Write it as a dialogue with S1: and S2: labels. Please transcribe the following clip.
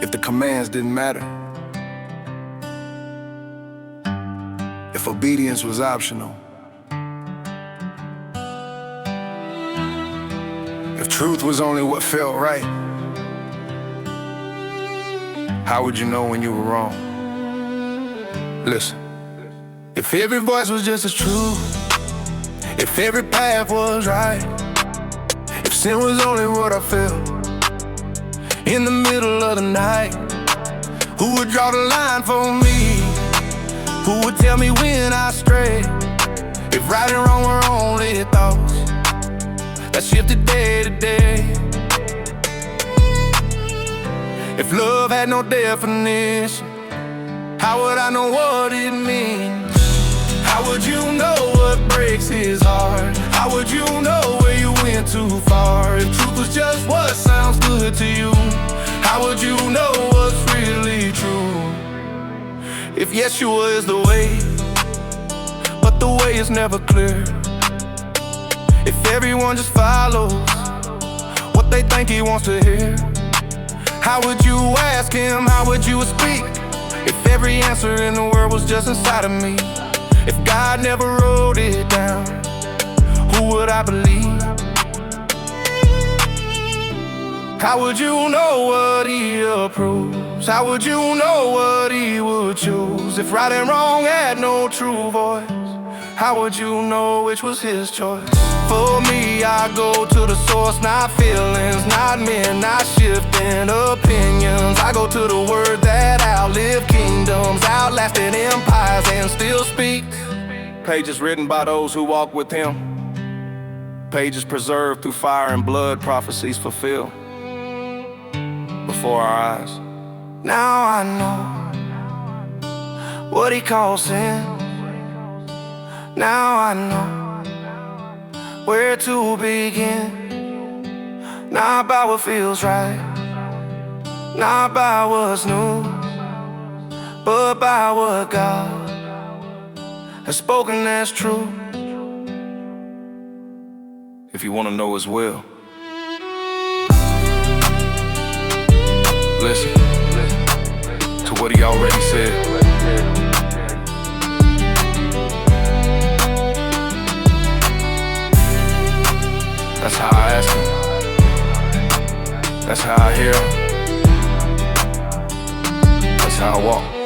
S1: if the commands didn't matter, if obedience was optional, if truth was only what felt right, how would you know when you were wrong? Listen, if every voice was just as true, if every path was right, if sin was only what I felt in the middle of the night, who would draw the line for me? Who would tell me when I stray? If right and wrong were only thoughts that shifted day to day, if love had no definition, how would I know what it means? How would you know what breaks his heart? How would you know where you went too far? If truth was just what sounds good to you, how would you know what's really true? If Yeshua is the way, but the way is never clear, if everyone just follows what they think he wants to hear, how would you ask him? How would you speak? If every answer in the world was just inside of me, if God never wrote it down, who would I believe? How would you know what he approves? How would you know what he would choose? If right and wrong had no true voice, how would you know which was his choice? For me, I go to the source, not feelings, not men, not shifting opinions. I go to the word that outlived kingdoms, outlasted empires, and still speaks. Pages written by those who walk with him, pages preserved through fire and blood, prophecies fulfilled before our eyes. Now I know what he calls sin. Now I know where to begin. Not by what feels right, not by what's new, but by what God has spoken that's true. If you want to know his will, listen to what he already said. That's how I ask him. That's how I hear him. That's how I walk.